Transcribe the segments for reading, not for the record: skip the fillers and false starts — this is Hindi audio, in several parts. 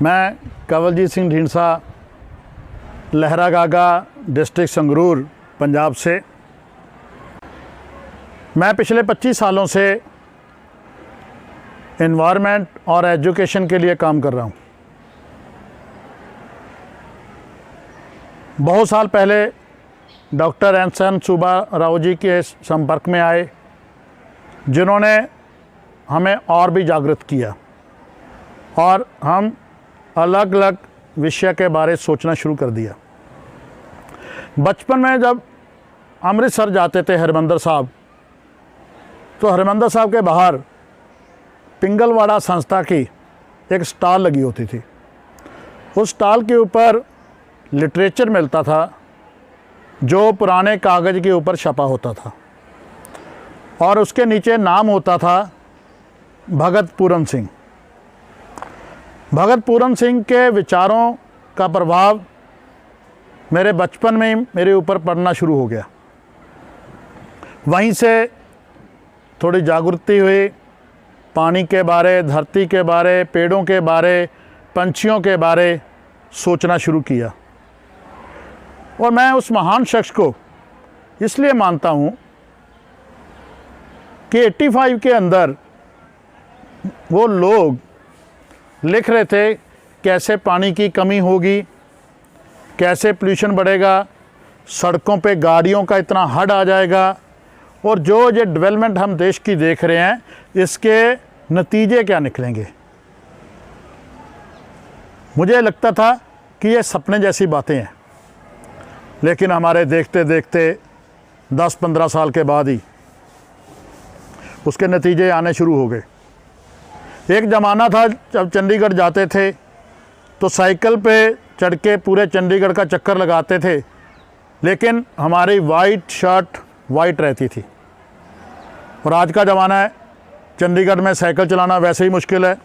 मैं कंवलजीत सिंह ढींडसा, लहरागागा डिस्ट्रिक्ट संगरूर, पंजाब से। मैं पिछले 25 सालों से एनवायरनमेंट और एजुकेशन के लिए काम कर रहा हूँ। बहुत साल पहले डॉक्टर एन सुब्बा राव जी के संपर्क में आए, जिन्होंने हमें और भी जागृत किया और हम अलग अलग विषय के बारे सोचना शुरू कर दिया। बचपन में जब अमृतसर जाते थे हरिमंदर साहब, तो हरिमंदर साहब के बाहर पिंगलवाड़ा संस्था की एक स्टॉल लगी होती थी। उस स्टॉल के ऊपर लिटरेचर मिलता था जो पुराने कागज़ के ऊपर छपा होता था और उसके नीचे नाम होता था भगत पूरन सिंह। भगत पूरन सिंह के विचारों का प्रभाव मेरे बचपन में ही मेरे ऊपर पड़ना शुरू हो गया। वहीं से थोड़ी जागृति हुई, पानी के बारे, धरती के बारे, पेड़ों के बारे, पंछियों के बारे सोचना शुरू किया। और मैं उस महान शख्स को इसलिए मानता हूँ कि 85 के अंदर वो लोग लिख रहे थे कैसे पानी की कमी होगी, कैसे पोल्यूशन बढ़ेगा, सड़कों पे गाड़ियों का इतना हड़ आ जाएगा और जो ये डेवलपमेंट हम देश की देख रहे हैं, इसके नतीजे क्या निकलेंगे। मुझे लगता था कि ये सपने जैसी बातें हैं, लेकिन हमारे देखते देखते 10-15 साल के बाद ही उसके नतीजे आने शुरू हो गए। एक ज़माना था जब चंडीगढ़ जाते थे तो साइकिल पे चढ़ के पूरे चंडीगढ़ का चक्कर लगाते थे, लेकिन हमारी वाइट शर्ट वाइट रहती थी। और आज का ज़माना है, चंडीगढ़ में साइकिल चलाना वैसे ही मुश्किल है,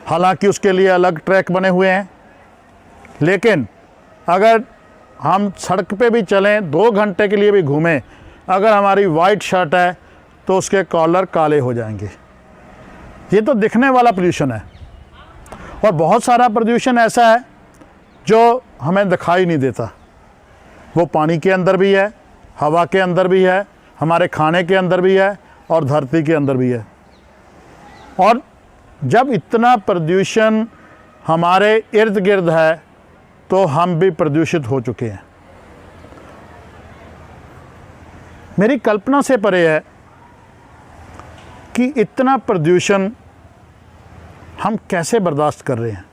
हालांकि उसके लिए अलग ट्रैक बने हुए हैं। लेकिन अगर हम सड़क पे भी चलें, 2 घंटे के लिए भी घूमें, अगर हमारी वाइट शर्ट है तो उसके कॉलर काले हो जाएंगे। ये तो दिखने वाला पोल्यूशन है। और बहुत सारा प्रदूषण ऐसा है जो हमें दिखाई नहीं देता। वो पानी के अंदर भी है, हवा के अंदर भी है, हमारे खाने के अंदर भी है और धरती के अंदर भी है। और जब इतना प्रदूषण हमारे इर्द गिर्द है तो हम भी प्रदूषित हो चुके हैं। मेरी कल्पना से परे है कि इतना प्रदूषण हम कैसे बर्दाश्त कर रहे हैं।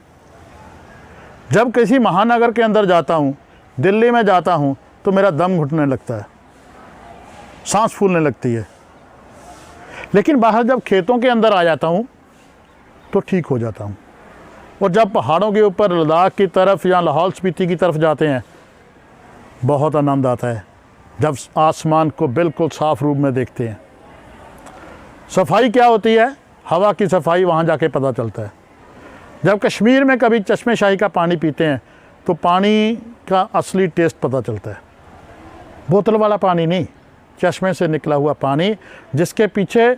जब किसी महानगर के अंदर जाता हूँ, दिल्ली में जाता हूँ, तो मेरा दम घुटने लगता है, सांस फूलने लगती है। लेकिन बाहर जब खेतों के अंदर आ जाता हूँ तो ठीक हो जाता हूँ। और जब पहाड़ों के ऊपर लद्दाख की तरफ या लाहौल स्पीति की तरफ जाते हैं, बहुत आनंद आता है जब आसमान को बिल्कुल साफ़ रूप में देखते हैं। सफाई क्या होती है, हवा की सफाई वहाँ जाके पता चलता है। जब कश्मीर में कभी चश्मे शाही का पानी पीते हैं तो पानी का असली टेस्ट पता चलता है। बोतल वाला पानी नहीं, चश्मे से निकला हुआ पानी, जिसके पीछे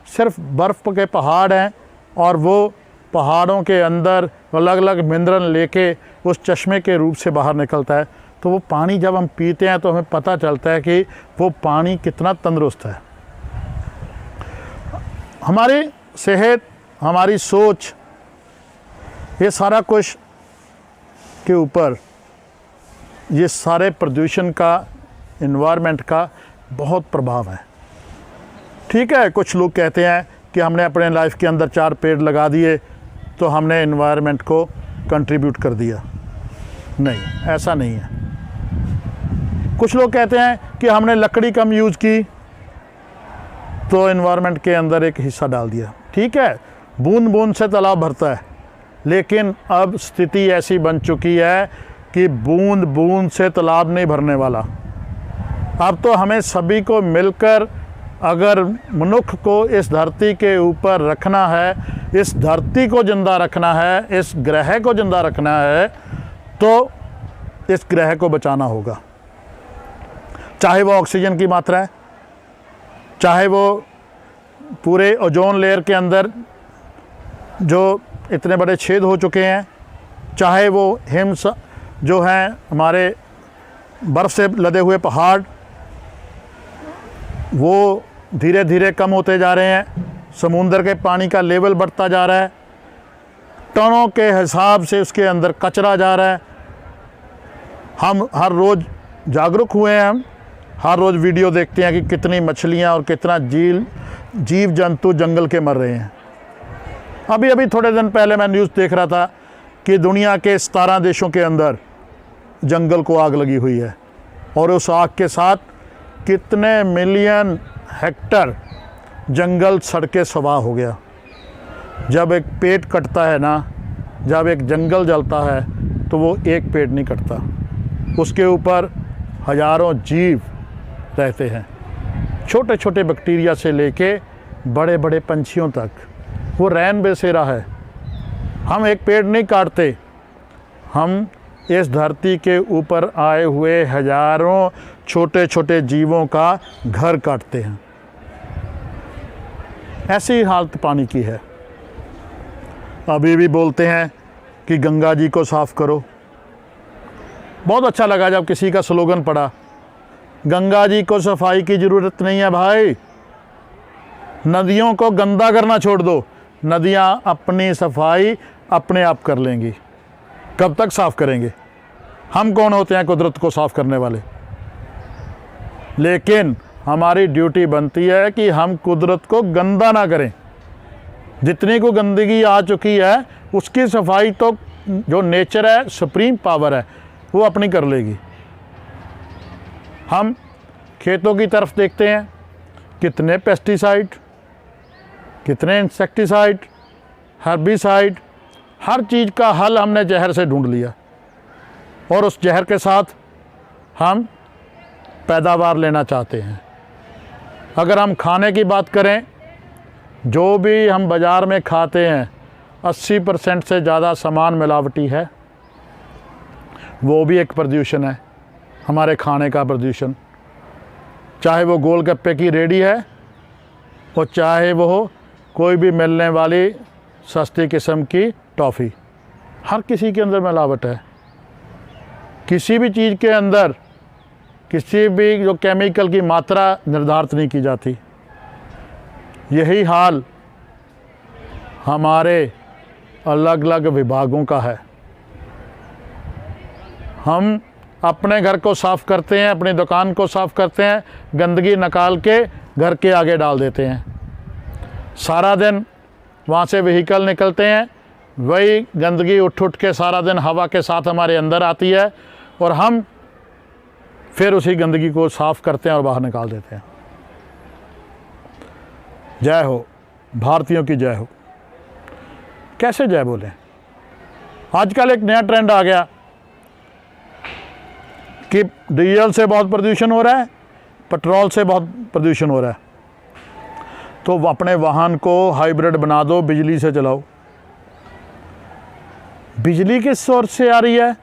सिर्फ बर्फ़ के पहाड़ हैं और वो पहाड़ों के अंदर अलग अलग मिनरल लेके उस चश्मे के रूप से बाहर निकलता है। तो वो पानी जब हम पीते हैं तो हमें पता चलता है कि वो पानी कितना तंदुरुस्त है। हमारी सेहत, हमारी सोच, ये सारा कुछ के ऊपर ये सारे प्रदूषण का, एनवायरनमेंट का बहुत प्रभाव है। ठीक है, कुछ लोग कहते हैं कि हमने अपने लाइफ के अंदर 4 पेड़ लगा दिए तो हमने एनवायरनमेंट को कंट्रीब्यूट कर दिया। नहीं, ऐसा नहीं है। कुछ लोग कहते हैं कि हमने लकड़ी कम यूज़ की तो एनवायरनमेंट के अंदर एक हिस्सा डाल दिया। ठीक है, बूंद बूंद से तालाब भरता है, लेकिन अब स्थिति ऐसी बन चुकी है कि बूंद बूंद से तालाब नहीं भरने वाला। अब तो हमें सभी को मिलकर, अगर मनुष्य को इस धरती के ऊपर रखना है, इस धरती को जिंदा रखना है, इस ग्रह को जिंदा रखना है, तो इस ग्रह को बचाना होगा। चाहे वो ऑक्सीजन की मात्रा है, चाहे वो पूरे ओजोन लेयर के अंदर जो इतने बड़े छेद हो चुके हैं, चाहे वो जो हैं हमारे बर्फ़ से लदे हुए पहाड़, वो धीरे धीरे कम होते जा रहे हैं, समुंदर के पानी का लेवल बढ़ता जा रहा है, टनों के हिसाब से उसके अंदर कचरा जा रहा है। हम हर रोज़ जागरूक हुए हैं, हम हर रोज़ वीडियो देखते हैं कि कितनी मछलियाँ और कितना जीव जंतु जंगल के मर रहे हैं। अभी थोड़े दिन पहले मैं न्यूज़ देख रहा था कि दुनिया के 17 देशों के अंदर जंगल को आग लगी हुई है, और उस आग के साथ कितने मिलियन हेक्टर जंगल सड़ के स्वाह हो गया। जब एक पेड़ कटता है ना, जब एक जंगल जलता है, तो वो एक पेड़ नहीं कटता, उसके ऊपर हज़ारों जीव रहते हैं, छोटे छोटे बैक्टीरिया से लेके बड़े बड़े पंछियों तक। वो रैन बसेरा है। हम एक पेड़ नहीं काटते, हम इस धरती के ऊपर आए हुए हज़ारों छोटे छोटे जीवों का घर काटते हैं। ऐसी हालत पानी की है। अभी भी बोलते हैं कि गंगा जी को साफ़ करो। बहुत अच्छा लगा जब किसी का स्लोगन पढ़ा, गंगा जी को सफाई की ज़रूरत नहीं है भाई, नदियों को गंदा करना छोड़ दो, नदियाँ अपनी सफाई अपने आप कर लेंगी। कब तक साफ़ करेंगे? हम कौन होते हैं कुदरत को साफ़ करने वाले? लेकिन हमारी ड्यूटी बनती है कि हम कुदरत को गंदा ना करें। जितनी को गंदगी आ चुकी है उसकी सफाई तो जो नेचर है, सुप्रीम पावर है, वो अपनी कर लेगी। हम खेतों की तरफ देखते हैं, कितने पेस्टिसाइड, कितने इंसेक्टिसाइड, हर्बिसाइड, हर चीज़ का हल हमने जहर से ढूंढ लिया, और उस जहर के साथ हम पैदावार लेना चाहते हैं। अगर हम खाने की बात करें, जो भी हम बाज़ार में खाते हैं 80% से ज़्यादा सामान मिलावटी है। वो भी एक प्रदूषण है, हमारे खाने का प्रदूषण। चाहे वो गोलगप्पे की रेडी है और चाहे वो कोई भी मिलने वाली सस्ती किस्म की टॉफ़ी, हर किसी के अंदर मिलावट है। किसी भी चीज़ के अंदर किसी भी जो केमिकल की मात्रा निर्धारित नहीं की जाती। यही हाल हमारे अलग अलग विभागों का है। हम अपने घर को साफ़ करते हैं, अपनी दुकान को साफ़ करते हैं, गंदगी निकाल के घर के आगे डाल देते हैं। सारा दिन वहाँ से व्हीकल निकलते हैं, वही गंदगी उठ के सारा दिन हवा के साथ हमारे अंदर आती है, और हम फिर उसी गंदगी को साफ़ करते हैं और बाहर निकाल देते हैं। जय हो, भारतीयों की जय हो। कैसे जय बोलें? आजकल एक नया ट्रेंड आ गया कि डीजल से बहुत प्रदूषण हो रहा है, पेट्रोल से बहुत प्रदूषण हो रहा है, तो अपने वाहन को हाइब्रिड बना दो, बिजली से चलाओ। बिजली किस सोर्स से आ रही है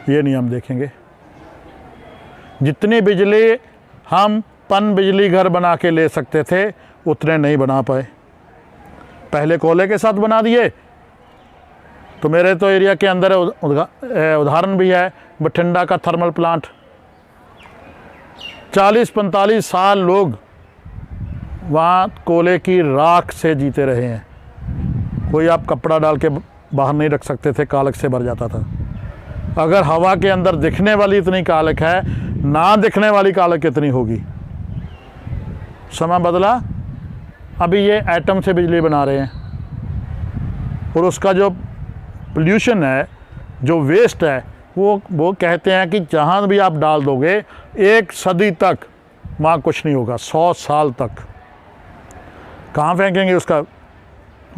ये नहीं हम देखेंगे। जितनी बिजली हम पन बिजली घर बना के ले सकते थे उतने नहीं बना पाए। पहले कोयले के साथ बना दिए। तो मेरे तो एरिया के अंदर उदाहरण भी है, बठिंडा का थर्मल प्लांट। 40-45 साल लोग वहाँ कोयले की राख से जीते रहे हैं। कोई आप कपड़ा डाल के बाहर नहीं रख सकते थे, कालक से भर जाता था। अगर हवा के अंदर दिखने वाली इतनी कालक है, ना दिखने वाली कालक कितनी होगी। समय बदला, अभी ये एटम से बिजली बना रहे हैं, और उसका जो पोल्यूशन है, जो वेस्ट है, वो कहते हैं कि जहाँ भी आप डाल दोगे 1 सदी तक वहाँ कुछ नहीं होगा। 100 साल तक कहाँ फेंकेंगे उसका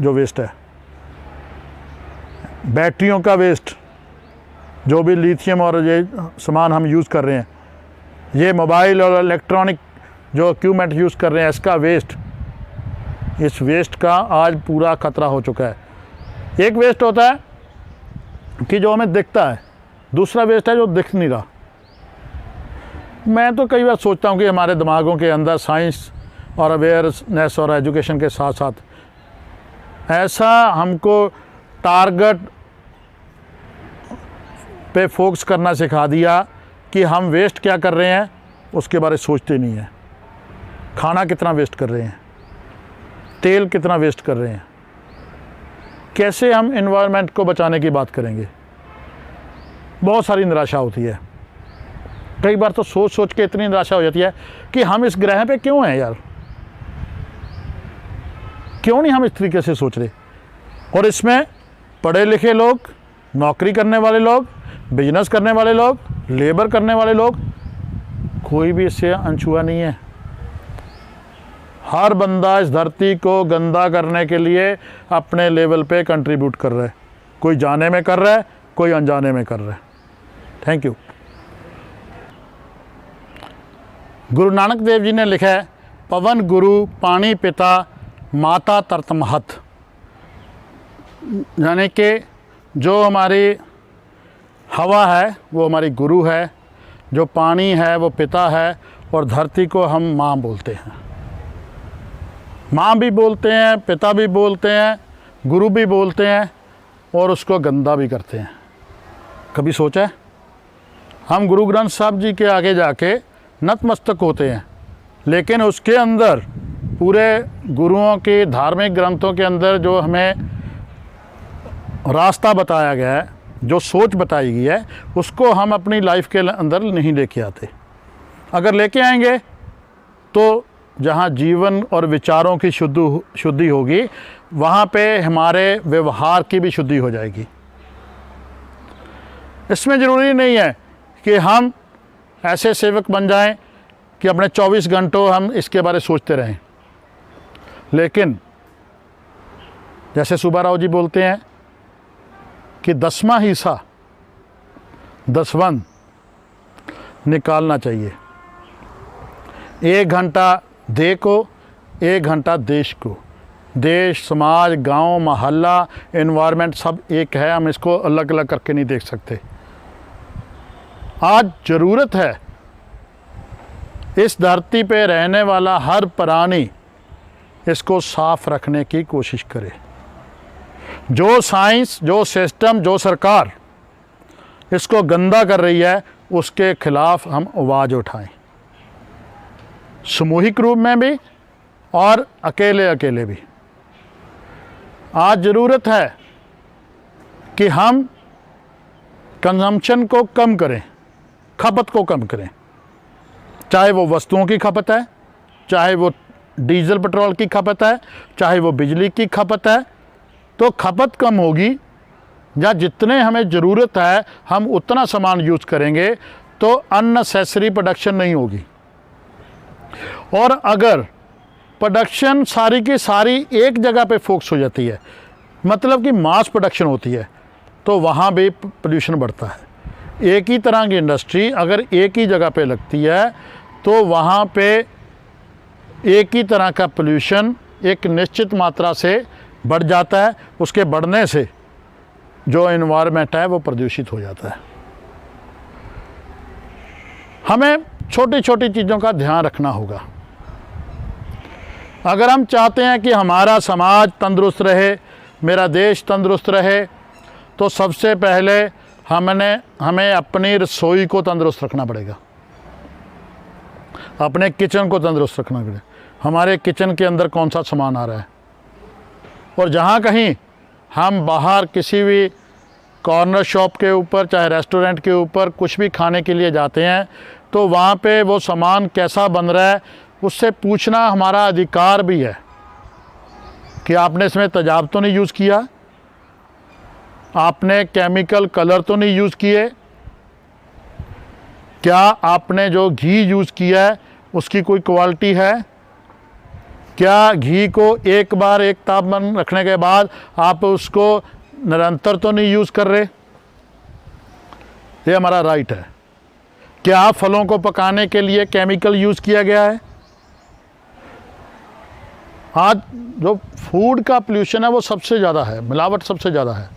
जो वेस्ट है। बैटरियों का वेस्ट, जो भी लिथियम और ये सामान हम यूज़ कर रहे हैं, ये मोबाइल और इलेक्ट्रॉनिक जो इक्विपमेंट यूज़ कर रहे हैं, इसका वेस्ट, इस वेस्ट का आज पूरा खतरा हो चुका है। एक वेस्ट होता है कि जो हमें दिखता है, दूसरा वेस्ट है जो दिख नहीं रहा। मैं तो कई बार सोचता हूँ कि हमारे दिमागों के अंदर साइंस और अवेयरनेस और एजुकेशन के साथ साथ ऐसा हमको टारगेट पे फोकस करना सिखा दिया कि हम वेस्ट क्या कर रहे हैं उसके बारे में सोचते नहीं हैं। खाना कितना वेस्ट कर रहे हैं, तेल कितना वेस्ट कर रहे हैं, कैसे हम एनवायरनमेंट को बचाने की बात करेंगे। बहुत सारी निराशा होती है। कई बार तो सोच सोच के इतनी निराशा हो जाती है कि हम इस ग्रह पे क्यों हैं यार, क्यों नहीं हम इस तरीके से सोच रहे। और इसमें पढ़े लिखे लोग, नौकरी करने वाले लोग, बिजनेस करने वाले लोग, लेबर करने वाले लोग, कोई भी इससे अनछुआ नहीं है। हर बंदा इस धरती को गंदा करने के लिए अपने लेवल पे कंट्रीब्यूट कर रहा है। कोई जाने में कर रहा है, कोई अनजाने में कर रहा है। Thank you. गुरु नानक देव जी ने लिखा है, पवन गुरु पानी पिता माता तरत महत। यानी कि जो हमारी हवा है वो हमारी गुरु है, जो पानी है वो पिता है, और धरती को हम माँ बोलते हैं। माँ भी बोलते हैं, पिता भी बोलते हैं, गुरु भी बोलते हैं, और उसको गंदा भी करते हैं। कभी सोचा है? हम गुरु ग्रंथ साहब जी के आगे जाके नतमस्तक होते हैं, लेकिन उसके अंदर पूरे गुरुओं के धार्मिक ग्रंथों के अंदर जो हमें रास्ता बताया गया है, जो सोच बताई गई है, उसको हम अपनी लाइफ के अंदर नहीं लेके आते। अगर लेके आएंगे तो जहाँ जीवन और विचारों की शुद्धि होगी, वहाँ पे हमारे व्यवहार की भी शुद्धि हो जाएगी। इसमें ज़रूरी नहीं है कि हम ऐसे सेवक बन जाएं कि अपने 24 घंटों हम इसके बारे सोचते रहें। लेकिन जैसे सुब्बाराव जी बोलते हैं कि 10वां हिस्सा दसवंत निकालना चाहिए। 1 घंटा देह को, 1 घंटा देश को। देश, समाज, गांव, मोहल्ला, एनवायरनमेंट सब एक है, हम इसको अलग अलग करके नहीं देख सकते। आज ज़रूरत है इस धरती पे रहने वाला हर प्राणी इसको साफ रखने की कोशिश करे। जो साइंस, जो सिस्टम, जो सरकार इसको गंदा कर रही है, उसके खिलाफ हम आवाज़ उठाएं, सामूहिक रूप में भी और अकेले अकेले भी। आज ज़रूरत है कि हम कंजम्पशन को कम करें, खपत को कम करें। चाहे वो वस्तुओं की खपत है, चाहे वो डीजल पेट्रोल की खपत है, चाहे वो बिजली की खपत है, तो खपत कम होगी। या जितने हमें ज़रूरत है हम उतना सामान यूज़ करेंगे तो अननेसेसरी प्रोडक्शन नहीं होगी। और अगर प्रोडक्शन सारी की सारी एक जगह पे फोकस हो जाती है, मतलब कि मास प्रोडक्शन होती है, तो वहाँ भी पोल्यूशन बढ़ता है। एक ही तरह की इंडस्ट्री अगर एक ही जगह पे लगती है तो वहाँ पे एक ही तरह का पोल्यूशन एक निश्चित मात्रा से बढ़ जाता है। उसके बढ़ने से जो एनवायरनमेंट है वो प्रदूषित हो जाता है। हमें छोटी छोटी चीज़ों का ध्यान रखना होगा। अगर हम चाहते हैं कि हमारा समाज तंदुरुस्त रहे, मेरा देश तंदुरुस्त रहे, तो सबसे पहले हमें अपनी रसोई को तंदुरुस्त रखना पड़ेगा, अपने किचन को तंदुरुस्त रखना पड़ेगा। हमारे किचन के अंदर कौन सा सामान आ रहा है, और जहाँ कहीं हम बाहर किसी भी कॉर्नर शॉप के ऊपर, चाहे रेस्टोरेंट के ऊपर कुछ भी खाने के लिए जाते हैं, तो वहाँ पे वो सामान कैसा बन रहा है उससे पूछना हमारा अधिकार भी है कि आपने इसमें तेजाब तो नहीं यूज़ किया, आपने केमिकल कलर तो नहीं यूज़ किए, क्या आपने जो घी यूज़ किया है उसकी कोई क्वालिटी है, क्या घी को एक बार एक तापमान रखने के बाद आप उसको निरंतर तो नहीं यूज़ कर रहे। ये हमारा राइट है। क्या फलों को पकाने के लिए केमिकल यूज़ किया गया है। आज जो फूड का पोल्यूशन है वो सबसे ज़्यादा है, मिलावट सबसे ज़्यादा है।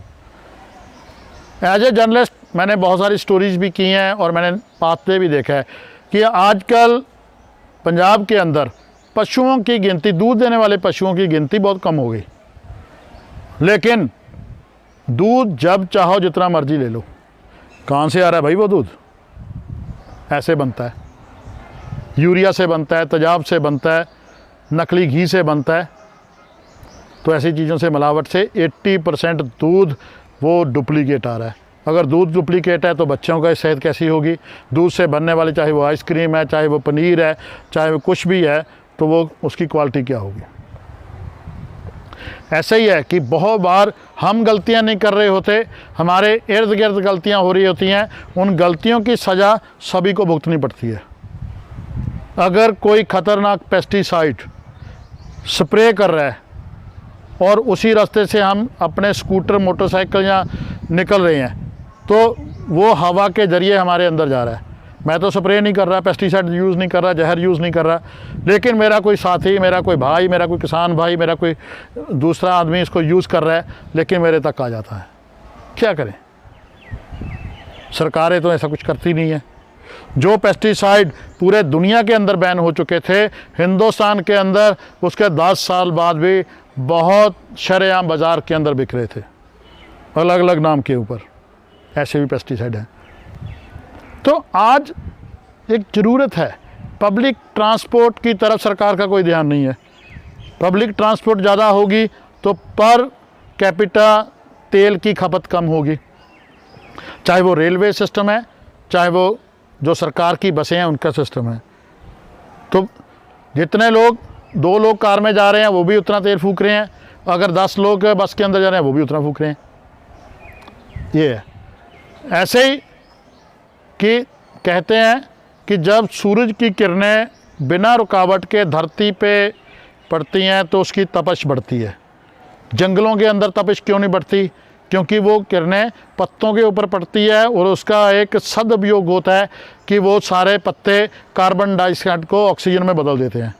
एज ए जर्नलिस्ट मैंने बहुत सारी स्टोरीज भी की हैं और मैंने पाते भी देखा है कि आजकल पंजाब के अंदर पशुओं की गिनती, दूध देने वाले पशुओं की गिनती बहुत कम हो गई। लेकिन दूध जब चाहो जितना मर्जी ले लो। कहाँ से आ रहा है भाई वो दूध? ऐसे बनता है, यूरिया से बनता है, तेजाब से बनता है, नकली घी से बनता है। तो ऐसी चीज़ों से, मिलावट से 80% दूध वो डुप्लीकेट आ रहा है। अगर दूध डुप्लीकेट है तो बच्चों का सेहत कैसी होगी? दूध से बनने वाली, चाहे वो आइसक्रीम है, चाहे वो पनीर है, चाहे वो कुछ भी है, तो वो उसकी क्वालिटी क्या होगी? ऐसे ही है कि बहुत बार हम गलतियां नहीं कर रहे होते, हमारे इर्द गिर्द गलतियां हो रही होती हैं। उन गलतियों की सज़ा सभी को भुगतनी पड़ती है। अगर कोई ख़तरनाक पेस्टिसाइड स्प्रे कर रहा है और उसी रास्ते से हम अपने स्कूटर, मोटरसाइकिल या निकल रहे हैं, तो वो हवा के ज़रिए हमारे अंदर जा रहा है। मैं तो स्प्रे नहीं कर रहा, पेस्टिसाइड यूज़ नहीं कर रहा, जहर यूज़ नहीं कर रहा, लेकिन मेरा कोई साथी, मेरा कोई भाई, मेरा कोई किसान भाई, मेरा कोई दूसरा आदमी इसको यूज़ कर रहा है, लेकिन मेरे तक आ जाता है। क्या करें? सरकारें तो ऐसा कुछ करती नहीं है। जो पेस्टिसाइड पूरे दुनिया के अंदर बैन हो चुके थे, हिंदुस्तान के अंदर उसके 10 साल बाद भी बहुत शरेआम बाज़ार के अंदर बिक रहे थे, अलग अलग नाम के ऊपर। ऐसे भी पेस्टिसाइड हैं। तो आज एक ज़रूरत है, पब्लिक ट्रांसपोर्ट की तरफ सरकार का कोई ध्यान नहीं है। पब्लिक ट्रांसपोर्ट ज़्यादा होगी तो पर कैपिटा तेल की खपत कम होगी, चाहे वो रेलवे सिस्टम है, चाहे वो जो सरकार की बसें हैं उनका सिस्टम है। तो जितने लोग, 2 लोग कार में जा रहे हैं वो भी उतना तेल फूक रहे हैं, अगर 10 लोग बस के अंदर जा रहे हैं वो भी उतना फूक रहे हैं। ये है। ऐसे ही कि कहते हैं कि जब सूरज की किरणें बिना रुकावट के धरती पे पड़ती हैं तो उसकी तपश बढ़ती है। जंगलों के अंदर तपश क्यों नहीं बढ़ती? क्योंकि वो किरणें पत्तों के ऊपर पड़ती है और उसका एक सदुपयोग होता है कि वो सारे पत्ते कार्बन डाइऑक्साइड को ऑक्सीजन में बदल देते हैं।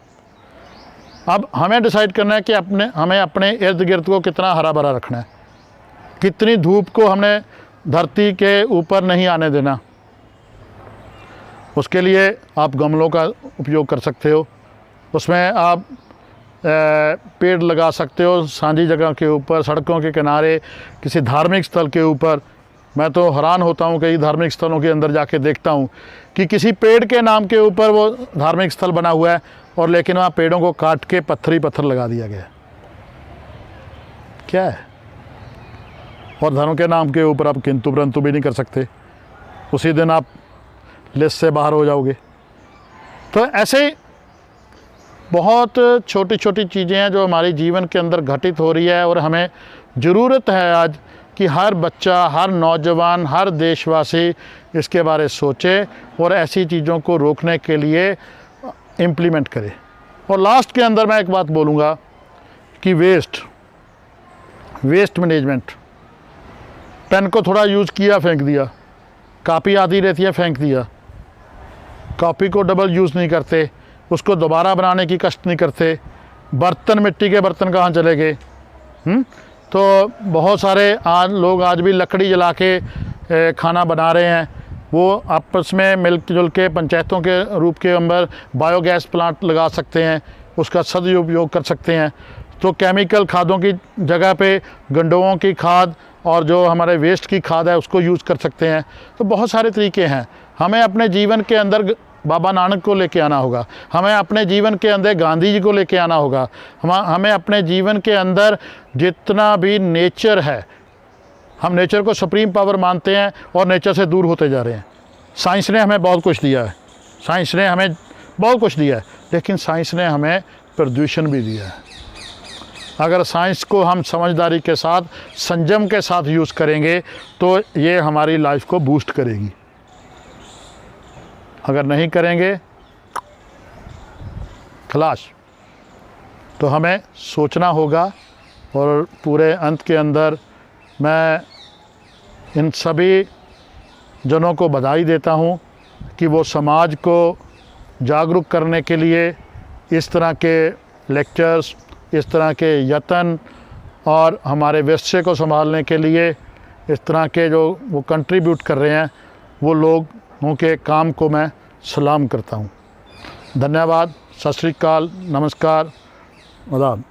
अब हमें डिसाइड करना है कि हमें अपने इर्द गिर्द को कितना हरा भरा रखना है, कितनी धूप को हमने धरती के ऊपर नहीं आने देना। उसके लिए आप गमलों का उपयोग कर सकते हो, उसमें आप पेड़ लगा सकते हो साझी जगह के ऊपर, सड़कों के किनारे, किसी धार्मिक स्थल के ऊपर। मैं तो हैरान होता हूँ कई धार्मिक स्थलों के अंदर जाके देखता हूँ कि किसी पेड़ के नाम के ऊपर वो धार्मिक स्थल बना हुआ है और लेकिन वहाँ पेड़ों को काट के पत्थर ही पत्थर लगा दिया गया। क्या है? और धर्म के नाम के ऊपर आप किंतु परंतु भी नहीं कर सकते, उसी दिन आप लिस्ट से बाहर हो जाओगे। तो ऐसे बहुत छोटी छोटी चीज़ें हैं जो हमारे जीवन के अंदर घटित हो रही है और हमें ज़रूरत है आज कि हर बच्चा, हर नौजवान, हर देशवासी इसके बारे सोचे और ऐसी चीज़ों को रोकने के लिए इम्प्लीमेंट करे। और लास्ट के अंदर मैं एक बात बोलूँगा कि वेस्ट मैनेजमेंट। पेन को थोड़ा यूज़ किया, फेंक दिया, कापी आती रहती है, फेंक दिया, कॉपी को डबल यूज़ नहीं करते, उसको दोबारा बनाने की कष्ट नहीं करते। बर्तन, मिट्टी के बर्तन कहाँ चले गए? तो बहुत सारे लोग आज भी लकड़ी जला के खाना बना रहे हैं। वो आपस में मिलजुल के पंचायतों के रूप के अंदर बायोगैस प्लांट लगा सकते हैं, उसका सदुपयोग कर सकते हैं। तो केमिकल खादों की जगह पे गंडों की खाद और जो हमारे वेस्ट की खाद है उसको यूज़ कर सकते हैं। तो बहुत सारे तरीके हैं। हमें अपने जीवन के अंदर बाबा नानक को लेके आना होगा, हमें अपने जीवन के अंदर गांधी जी को लेके आना होगा, हमें अपने जीवन के अंदर जितना भी नेचर है, हम नेचर को सुप्रीम पावर मानते हैं और नेचर से दूर होते जा रहे हैं। साइंस ने हमें बहुत कुछ दिया है, साइंस ने हमें बहुत कुछ दिया है, लेकिन साइंस ने हमें प्रदूषण भी दिया है। अगर साइंस को हम समझदारी के साथ, संयम के साथ यूज़ करेंगे तो ये हमारी लाइफ को बूस्ट करेगी। अगर नहीं करेंगे खलास। तो हमें सोचना होगा। और पूरे अंत के अंदर मैं इन सभी जनों को बधाई देता हूँ कि वो समाज को जागरूक करने के लिए इस तरह के लेक्चर्स, इस तरह के यत्न और हमारे विषय को संभालने के लिए इस तरह के जो वो कंट्रीब्यूट कर रहे हैं, वो लोगों के काम को मैं सलाम करता हूँ। धन्यवाद। सत श्री अकाल, नमस्कार, आदाब।